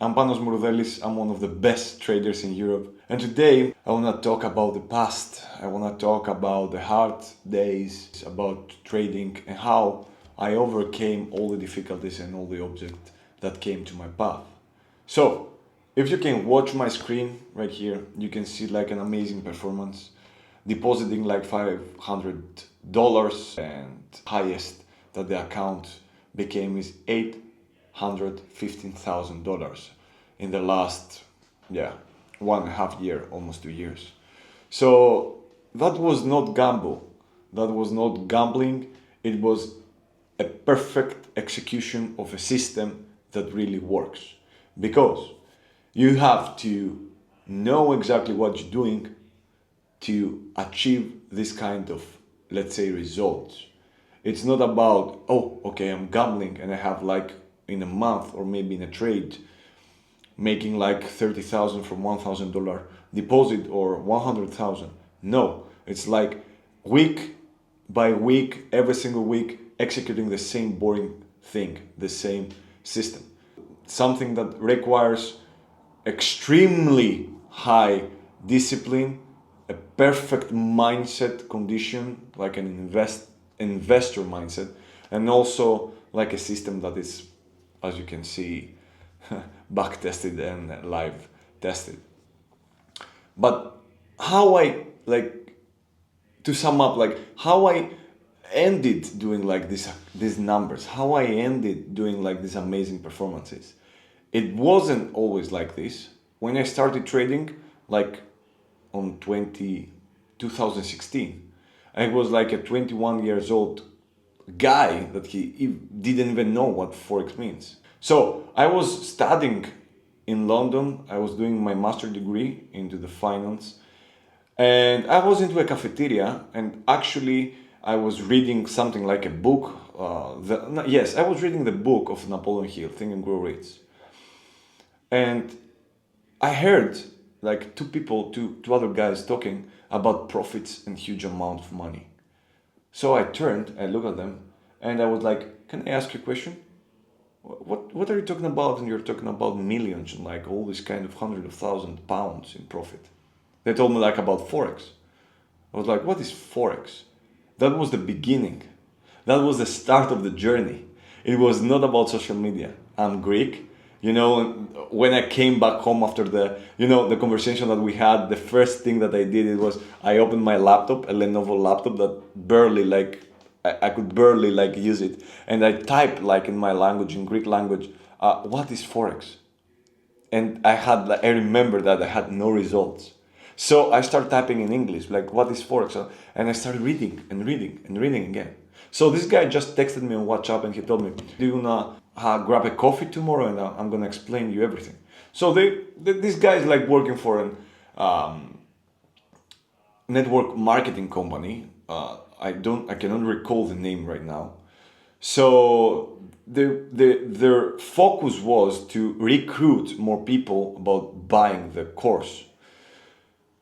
I'm Panos Mourdelis, I'm one of the best traders in Europe. And today I want to talk about the past. I want to talk about the hard days, about trading and how I overcame all the difficulties and all the objects that came to my path. So, if you can watch my screen right here, you can see like an amazing performance. Depositing like $500 and highest that the account became is $815,000 in the last 1.5 year, almost 2 years. So that was not gamble, that was not gambling, it was a perfect execution of a system that really works, because you have to know exactly what you're doing to achieve this kind of, let's say, results. It's not about, oh, okay, I'm gambling and I have like in a month or maybe in a trade making like 30,000 from $1,000 deposit or 100,000. No, it's like week by week, every single week, executing the same boring thing, the same system. Something that requires extremely high discipline, a perfect mindset condition, like an investor mindset, and also like a system that is, as you can see, back tested and live tested. But how I like to sum up, like how I ended doing like these numbers, how I ended doing like these amazing performances. It wasn't always like this. When I started trading, like on 2016, I was like a 21 years old guy that he didn't even know what Forex means. So I was studying in London. I was doing my master degree into the finance, and I was into a cafeteria, and actually I was reading something like a book. Yes, I was reading the book of Napoleon Hill, Think and Grow Rich. And I heard like two other guys talking about profits and huge amount of money. So I turned, I looked at them, and I was like, "Can I ask you a question? What are you talking about?" And you're talking about millions and like all this kind of hundred of thousand pounds in profit. They told me like about Forex. I was like, "What is Forex?" That was the beginning. That was the start of the journey. It was not about social media. I'm Greek. You know, when I came back home after the conversation that we had, the first thing that I did, it was I opened my laptop, a Lenovo laptop that barely like, I could barely like use it. And I typed like in my language, in Greek language, what is Forex? And I remember that I had no results. So I started typing in English, like, what is Forex? And I started reading and reading and reading again. So this guy just texted me on WhatsApp and he told me, "Do you wanna grab a coffee tomorrow and I'm gonna explain you everything." So this guy is like working for an network marketing company. I cannot recall the name right now. So their focus was to recruit more people about buying the course.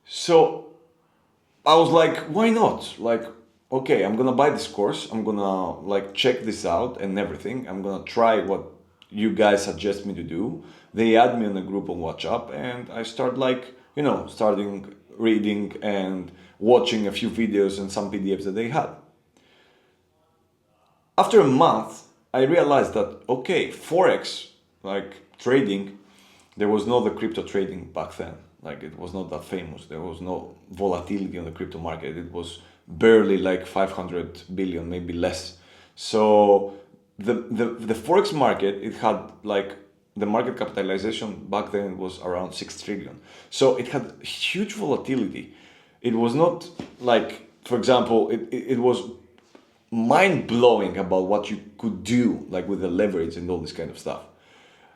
So I was like, why not? Like, okay, I'm gonna buy this course. I'm gonna like check this out and everything. I'm gonna try what you guys suggest me to do. They add me in a group on WhatsApp, and I start like, starting reading and watching a few videos and some PDFs that they had. After a month, I realized that, okay, Forex, like trading, there was no the crypto trading back then. Like it was not that famous. There was no volatility on the crypto market. It was barely like 500 billion, maybe less. So the Forex market, it had like the market capitalization back then was around 6 trillion. So it had huge volatility. It was not like, for example, it was mind blowing about what you could do, like with the leverage and all this kind of stuff.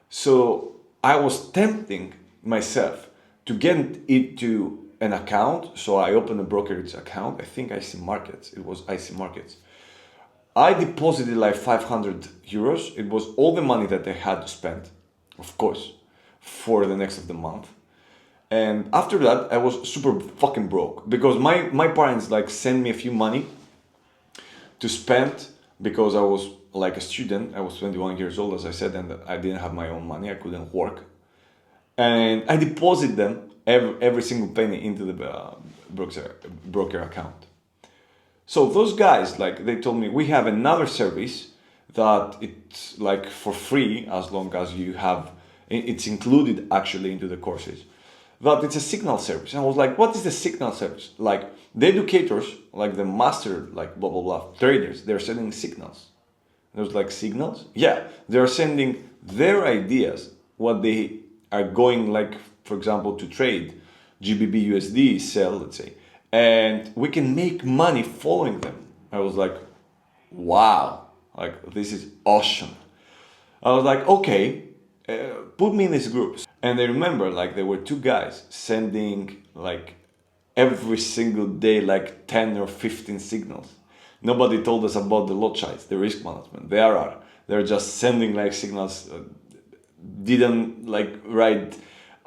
So I was tempting myself to get into an account. So I opened a brokerage account. I think IC Markets. It was IC Markets. I deposited like 500 euros. It was all the money that I had to spend, of course, for the next of the month. And after that, I was super fucking broke because my parents like sent me a few money to spend because I was like a student. I was 21 years old, as I said, and I didn't have my own money. I couldn't work. and I deposit them every single penny into the broker account. So those guys, like, they told me, we have another service that it's like for free as long as you have, it's included actually into the courses. That it's a signal service. And I was like, what is the signal service? Like the educators, like the master, like blah blah blah traders, they're sending signals. There's like signals. Yeah, they're sending their ideas, what they are going, like, for example, to trade GBP USD sell, let's say, and we can make money following them. I was like, wow, like this is awesome. I was like, okay, put me in these groups. And I remember, like, there were two guys sending like every single day like 10 or 15 signals. Nobody told us about the lot size, the risk management, the RR. They're just sending like signals, didn't like write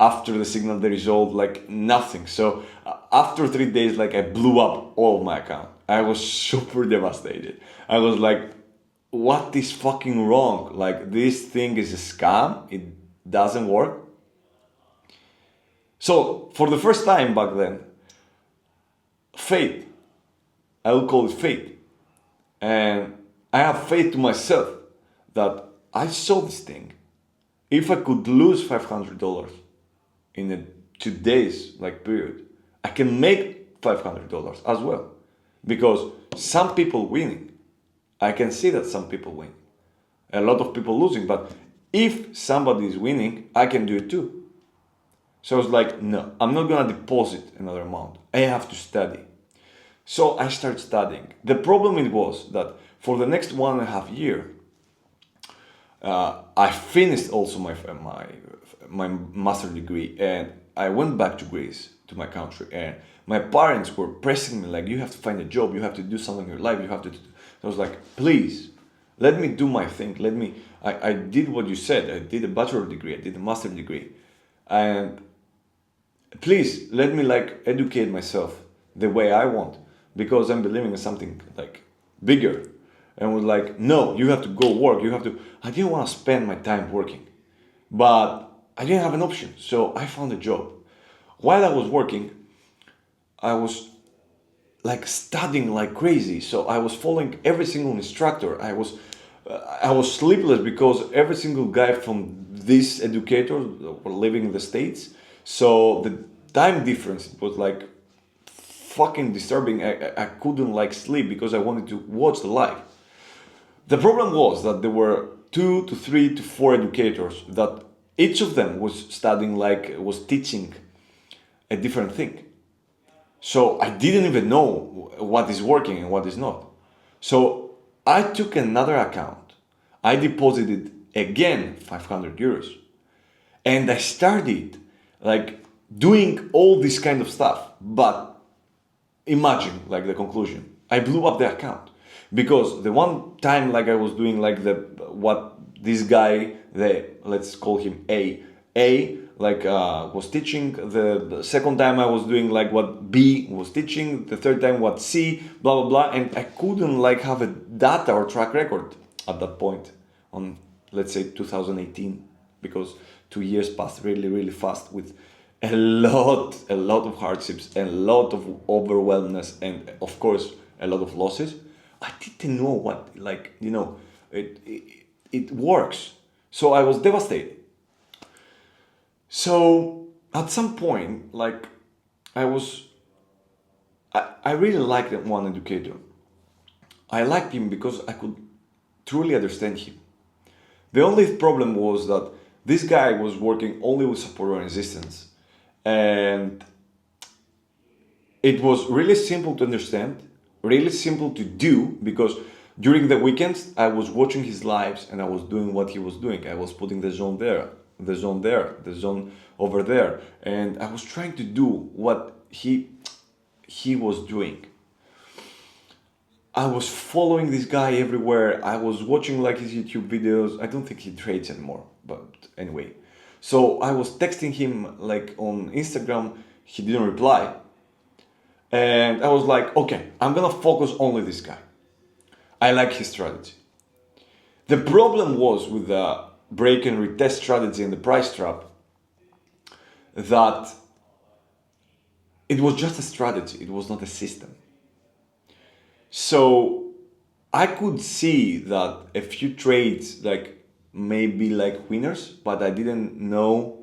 after the signal the result, like nothing. So after 3 days, like I blew up all of my account. I was super devastated. I was like, what is fucking wrong? Like this thing is a scam. It doesn't work. So for the first time back then, faith, I will call it faith. And I have faith to myself that I saw this thing. If I could lose $500 in a 2 days like period, I can make $500 as well. Because some people winning, I can see that some people win. A lot of people losing, but if somebody is winning, I can do it too. So I was like, no, I'm not gonna deposit another amount. I have to study. So I started studying. The problem it was that for the next 1.5 years, I finished also my master degree, and I went back to Greece, to my country, and my parents were pressing me like, you have to find a job, you have to do something in your life, you have to. I was like, please, let me do my thing. I did what you said. I did a bachelor degree, I did a master degree, and please let me like educate myself the way I want, because I'm believing in something like bigger. And was like, no, you have to go work. You have to. I didn't want to spend my time working, but I didn't have an option. So I found a job. While I was working, I was like studying like crazy. So I was following every single instructor. I was sleepless because every single guy from this educator were living in the States. So the time difference was like fucking disturbing. I couldn't like sleep because I wanted to watch the live. The problem was that there were 2 to 3 to 4 educators that each of them was studying, like was teaching a different thing. So I didn't even know what is working and what is not. So I took another account. I deposited again 500 euros. And I started like doing all this kind of stuff. But imagine like the conclusion. I blew up the account. Because the one time like I was doing like what this guy, let's call him A like was teaching, the second time I was doing like what B was teaching, the third time what C, blah blah blah, and I couldn't like have a data or track record at that point on, let's say, 2018, because 2 years passed really fast with a lot of hardships and a lot of overwhelmness and of course a lot of losses. I didn't know what, like, it works. So I was devastated. So at some point, like, I really liked that one educator. I liked him because I could truly understand him. The only problem was that this guy was working only with support and resistance. And it was really simple to understand, really simple to do, because during the weekends I was watching his lives and I was doing what he was doing. I was putting the zone there, the zone there, the zone over there, and I was trying to do what he was doing. I was following this guy everywhere. I was watching like his YouTube videos. I don't think he trades anymore, but anyway. So I was texting him like on Instagram. He didn't reply. And I was like, okay, I'm gonna focus only this guy. I like his strategy. The problem was with the break and retest strategy and the price trap. that it was just a strategy, it was not a system. So I could see that a few trades like maybe like winners, but I didn't know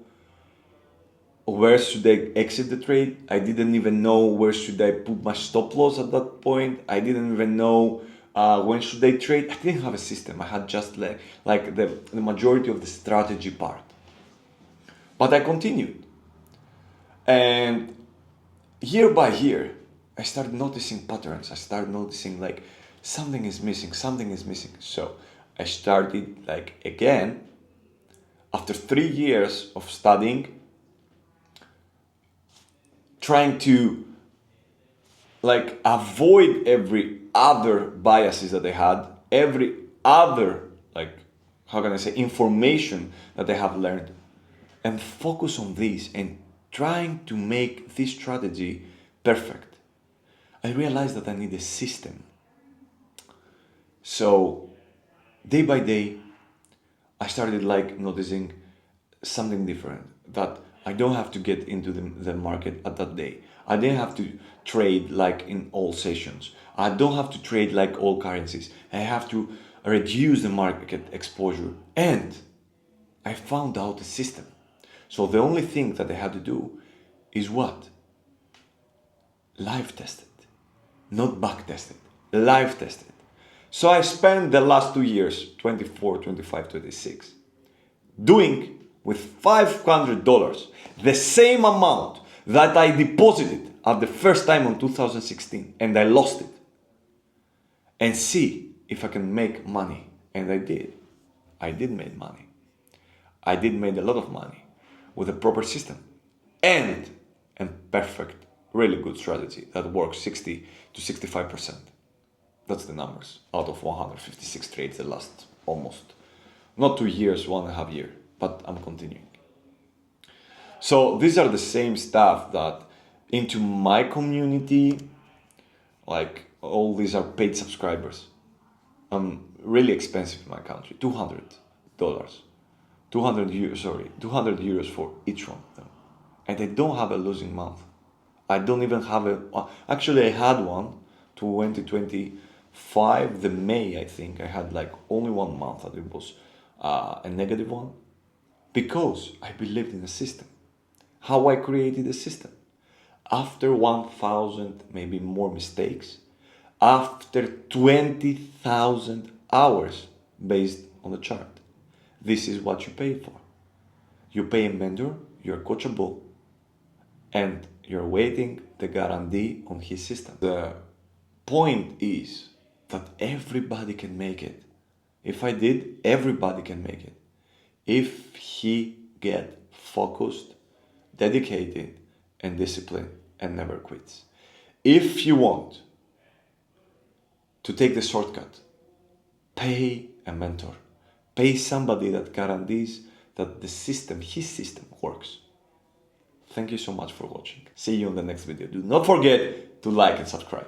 where should I exit the trade. I didn't even know where should I put my stop loss at that point. I didn't even know when should I trade. I didn't have a system. I had just like the majority of the strategy part. But I continued. And year by year, I started noticing patterns. I started noticing like something is missing, something is missing. So I started like again, after 3 years of studying, trying to like avoid every other biases that I had, every other like, how can I say, information that I have learned, and focus on this and trying to make this strategy perfect. I realized that I need a system. So day by day, I started like noticing something different, that I don't have to get into the market at that day. I didn't have to trade like in all sessions. I don't have to trade like all currencies. I have to reduce the market exposure. And I found out a system. So the only thing that I had to do is what? Live tested, not back tested, live tested. So I spent the last 2 years, 24, 25, 26, doing with $500 the same amount that I deposited at the first time in 2016 and I lost it, and see if I can make money. And I did. I did make money. I did make a lot of money with a proper system and a perfect, really good strategy that works 60 to 65%. That's the numbers out of 156 trades the last almost, not 2 years, 1.5 years, but I'm continuing. So these are the same stuff that into my community, like all these are paid subscribers. Really expensive in my country, $200, 200 euros for each one of them. And I don't have a losing month. I don't even have actually I had one, 2025, the May, I think. I had like only 1 month that it was a negative one, because I believed in the system. How I created a system. After 1,000, maybe more mistakes, after 20,000 hours based on the chart. This is what you pay for. You pay a mentor, you're coachable, and you're waiting the guarantee on his system. The point is that everybody can make it. If I did, everybody can make it. If he get focused, dedicated, and disciplined, and never quits. If you want to take the shortcut, pay a mentor. Pay somebody that guarantees that the system, his system, works. Thank you so much for watching. See you in the next video. Do not forget to like and subscribe.